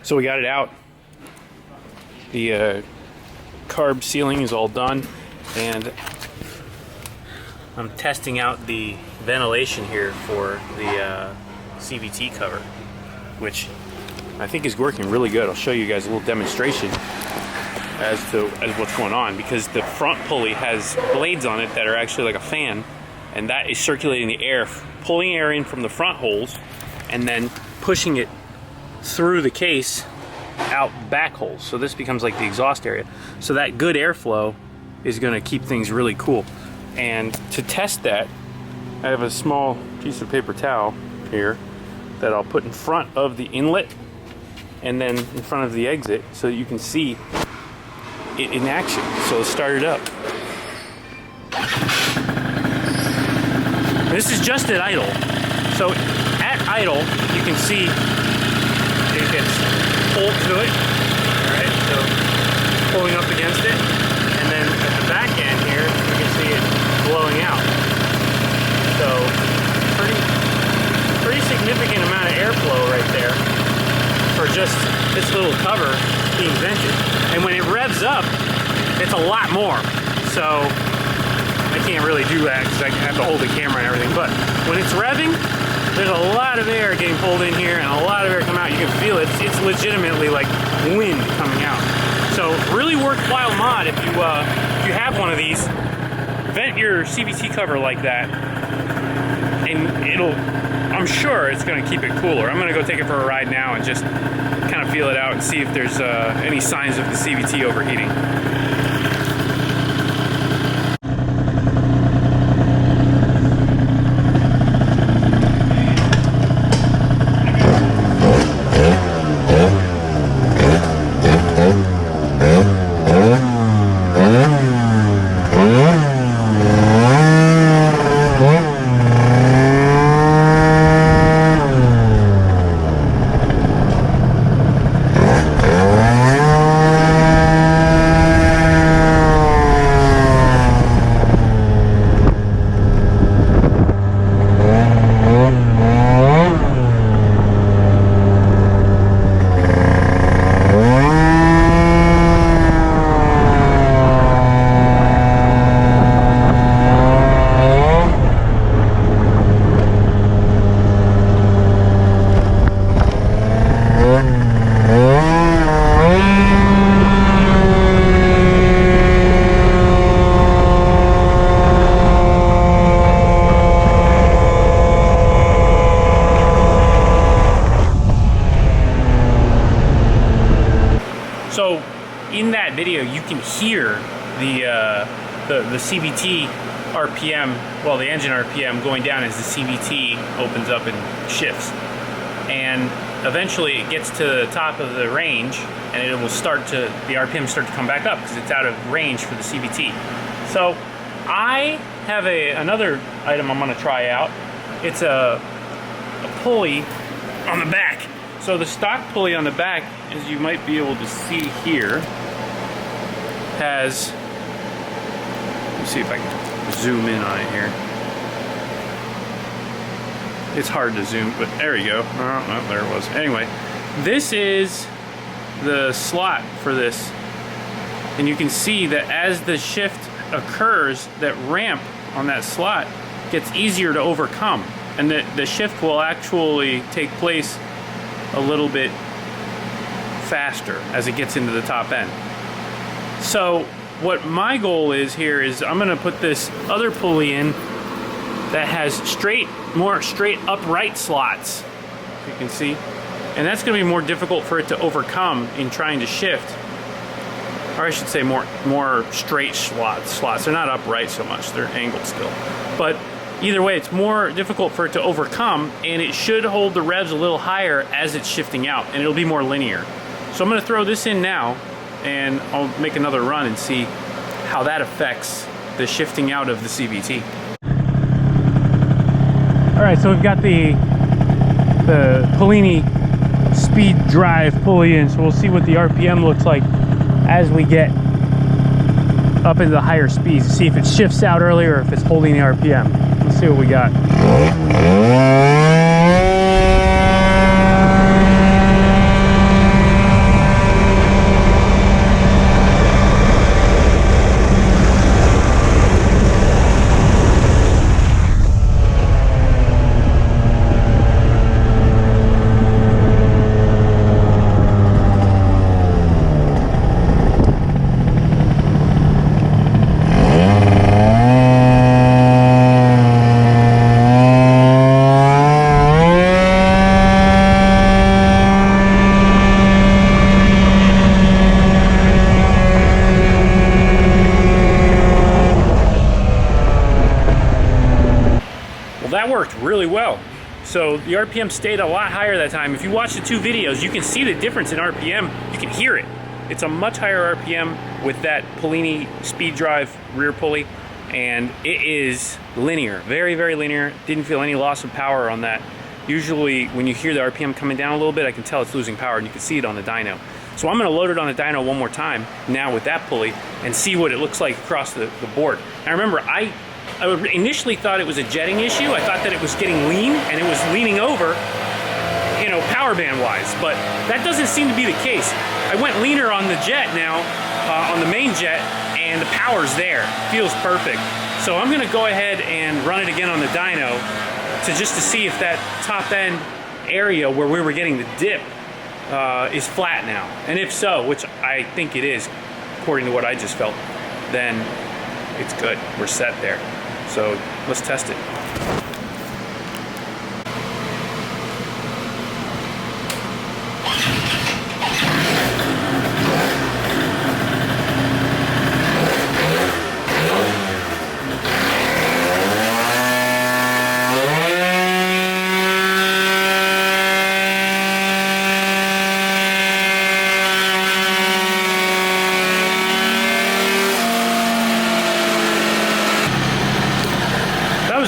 So we got it out. The carb sealing is all done, and I'm testing out the ventilation here for the CVT cover, which I think is working really good. I'll show you guys a little demonstration as what's going on, because the front pulley has blades on it that are actually like a fan, and that is circulating the air, pulling air in from the front holes and then pushing it through the case out back holes. So this becomes like the exhaust area. So that good airflow is going to keep things really cool. And to test that, I have a small piece of paper towel here that I'll put in front of the inlet and then in front of the exit so that you can see it in action. So let's start it up. This is just at idle. So at idle, you can see it gets pulled to it. All right, so pulling up against it, and then at the back end here, you can see it blowing out. So pretty significant amount of airflow right there for just this little cover being vented. And when it revs up, it's a lot more. So I can't really do that because I have to hold the camera and everything. But when it's revving, there's a lot of air getting pulled in here and a lot of air coming out. You can feel it. It's legitimately like wind coming out. So really worthwhile mod if you have one of these. Vent your CVT cover like that, and I'm sure it's going to keep it cooler. I'm going to go take it for a ride now and just kind of feel it out and see if there's any signs of the CVT overheating. So in that video, you can hear the CVT RPM, well, the engine RPM going down as the CVT opens up and shifts. And eventually it gets to the top of the range and it will the RPM start to come back up because it's out of range for the CVT. So I have another item I'm going to try out. It's a pulley on the back. So the stock pulley on the back, as you might be able to see here, has, let's see if I can zoom in on it here. It's hard to zoom, but there you go. Oh, there it was. Anyway, this is the slot for this. And you can see that as the shift occurs, that ramp on that slot gets easier to overcome. And the shift will actually take place a little bit faster as it gets into the top end. So what my goal is here is I'm going to put this other pulley in that has more straight upright slots, you can see, and that's going to be more difficult for it to overcome in trying to shift, or I should say more straight slots. They're not upright so much, they're angled still, but either way, it's more difficult for it to overcome, and it should hold the revs a little higher as it's shifting out, and it'll be more linear. So I'm going to throw this in now, and I'll make another run and see how that affects the shifting out of the CVT. All right, so we've got the Polini speed drive pulley in, so we'll see what the RPM looks like as we get up into the higher speeds, see if it shifts out earlier or if it's holding the RPM. Let's see what we got. The RPM stayed a lot higher that time. If you watch the two videos, you can see the difference in RPM. You can hear it. It's a much higher RPM with that Polini speed drive rear pulley, and it is linear, very, very linear. Didn't feel any loss of power on that. Usually when you hear the RPM coming down a little bit, I can tell it's losing power, and you can see it on the dyno. So I'm gonna load it on the dyno one more time now with that pulley and see what it looks like across the board. Now remember, I initially thought it was a jetting issue. I thought that it was getting lean and it was leaning over, you know, power band wise, but that doesn't seem to be the case. I went leaner on the jet now, on the main jet, and the power's there. Feels perfect. So I'm gonna go ahead and run it again on the dyno just to see if that top end area where we were getting the dip is flat now. And if so, which I think it is, according to what I just felt, then it's good. We're set there. So let's test it.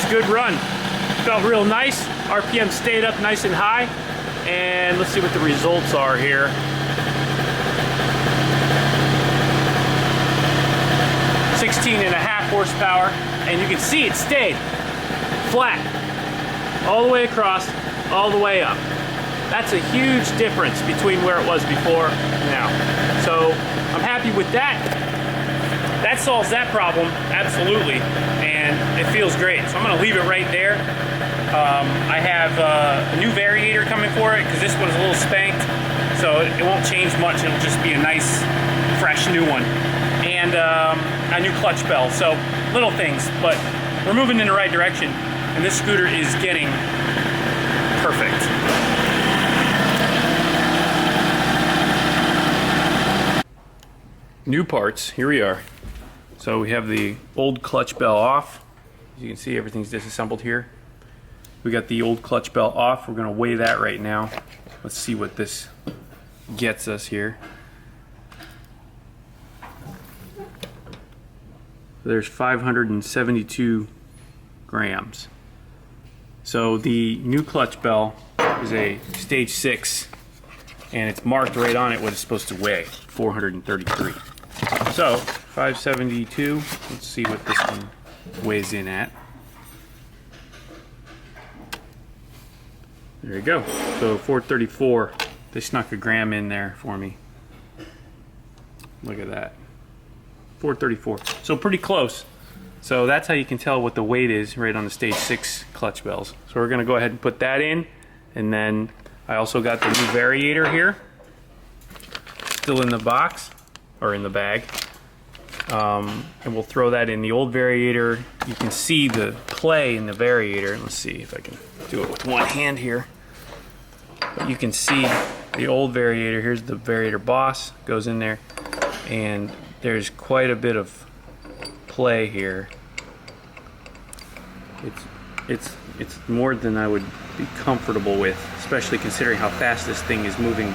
Good run. Felt real nice. RPM stayed up nice and high. And let's see what the results are here. .5 horsepower. And you can see it stayed flat. All the way across, all the way up. That's a huge difference between where it was before and now. So I'm happy with that. That solves that problem, absolutely, and it feels great. So I'm gonna leave it right there. I have a new variator coming for it because this one is a little spanked, so it won't change much. It'll just be a nice, fresh new one. And a new clutch bell, so little things, but we're moving in the right direction, and this scooter is getting perfect. New parts, here we are. So we have the old clutch bell off. As you can see, everything's disassembled here. We got the old clutch bell off. We're gonna weigh that right now. Let's see what this gets us here. There's 572 grams. So the new clutch bell is a stage 6, and it's marked right on it what it's supposed to weigh, 433. So 572, let's see what this one weighs in at. There you go, so 434. They snuck a gram in there for me. Look at that, 434. So pretty close. So that's how you can tell what the weight is right on the stage 6 clutch bells. So we're gonna go ahead and put that in, and then I also got the new variator here, still in the box, or in the bag. And we'll throw that in the old variator. You can see the play in the variator. Let's see if I can do it with one hand here. But you can see the old variator. Here's the variator boss, goes in there, and there's quite a bit of play here. It's more than I would be comfortable with, especially considering how fast this thing is moving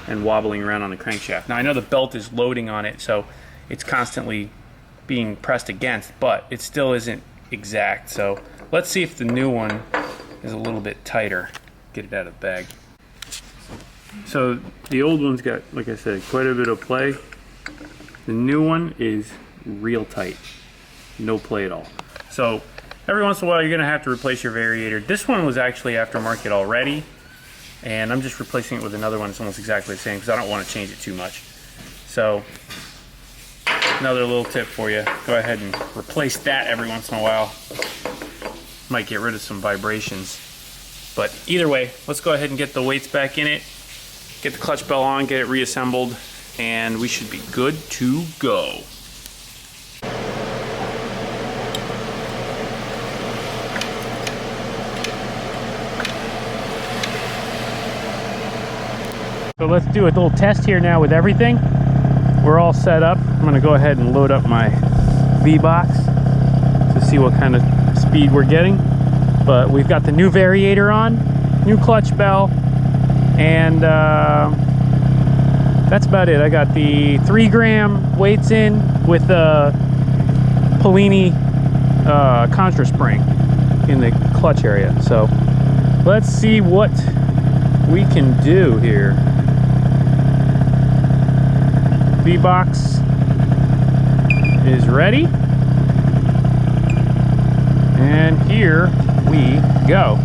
and wobbling around on the crankshaft. Now I know the belt is loading on it, so it's constantly being pressed against, but it still isn't exact. So let's see if the new one is a little bit tighter. Get it out of the bag. So the old one's got, like I said, quite a bit of play. The new one is real tight. No play at all. So every once in a while you're gonna have to replace your variator. This one was actually aftermarket already, and I'm just replacing it with another one that's almost exactly the same because I don't want to change it too much. So another little tip for you, go ahead and replace that every once in a while. Might get rid of some vibrations. But either way, let's go ahead and get the weights back in it, get the clutch bell on, get it reassembled, and we should be good to go. So let's do a little test here now with everything. We're all set up. I'm gonna go ahead and load up my V-Box to see what kind of speed we're getting. But we've got the new variator on. new clutch bell, and that's about it. I got the 3 gram weights in with the Polini contra spring in the clutch area. So let's see what we can do here. V-Box is ready, and here we go.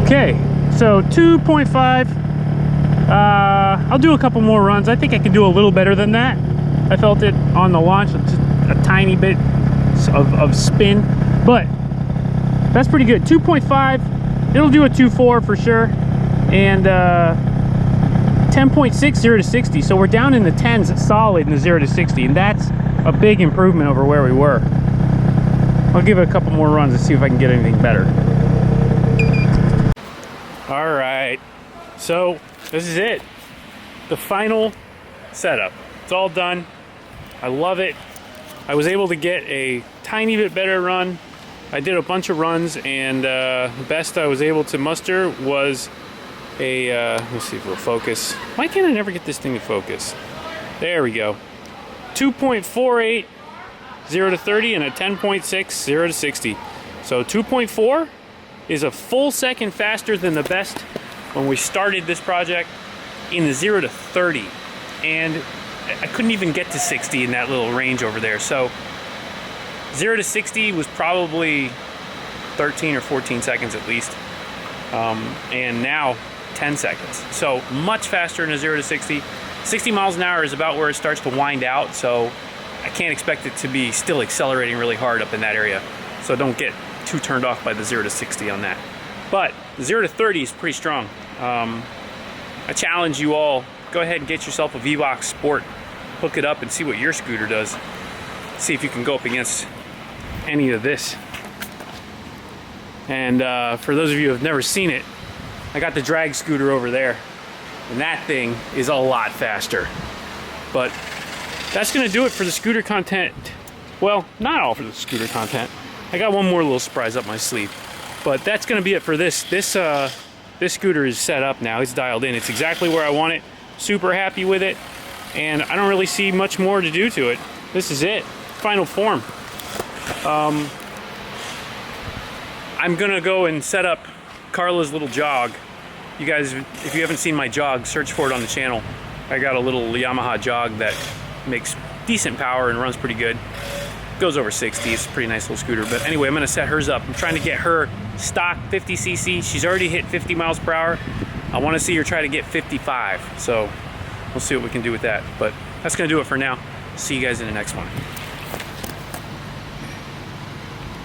Okay, so 2.5. I'll do a couple more runs. I think I can do a little better than that. I felt it on the launch, just a tiny bit of spin, but that's pretty good. 2.5, it'll do a 2.4 for sure, and 10.6 0 to 60. So we're down in the 10s solid in the 0 to 60, and that's a big improvement over where we were. I'll give it a couple more runs and see if I can get anything better. All right, so this is it. The final setup. It's all done. I love it. I was able to get a tiny bit better run. I did a bunch of runs, and the best I was able to muster was a, let's see if it'll focus. Why can't I never get this thing to focus? There we go. 2.48 0 to 30 and a 10.6 0 to 60. So 2.4 is a full second faster than the best when we started this project in the 0 to 30. And I couldn't even get to 60 in that little range over there. So 0 to 60 was probably 13 or 14 seconds at least. And now 10 seconds. So much faster in a 0 to 60. 60 miles an hour is about where it starts to wind out. So I can't expect it to be still accelerating really hard up in that area. So don't get too turned off by the 0 to 60 on that. But the 0 to 30 is pretty strong. I challenge you all, go ahead and get yourself a V-Box Sport, hook it up and see what your scooter does. See if you can go up against any of this. And for those of you who have never seen it, I got the drag scooter over there, and that thing is a lot faster. But that's gonna do it for the scooter content. Well, not all for the scooter content. I got one more little surprise up my sleeve, but that's gonna be it for this. This scooter is set up now. It's dialed in. It's exactly where I want it. Super happy with it, and I don't really see much more to do to it. This is it. Final form. I'm gonna go and set up Carla's little jog. You guys, if you haven't seen my jog, search for it on the channel. I got a little Yamaha jog that makes decent power and runs pretty good. Goes over 60, it's a pretty nice little scooter. But anyway, I'm gonna set hers up. I'm trying to get her stock 50cc. She's already hit 50 miles per hour. I wanna see her try to get 55. So we'll see what we can do with that. But that's gonna do it for now. See you guys in the next one.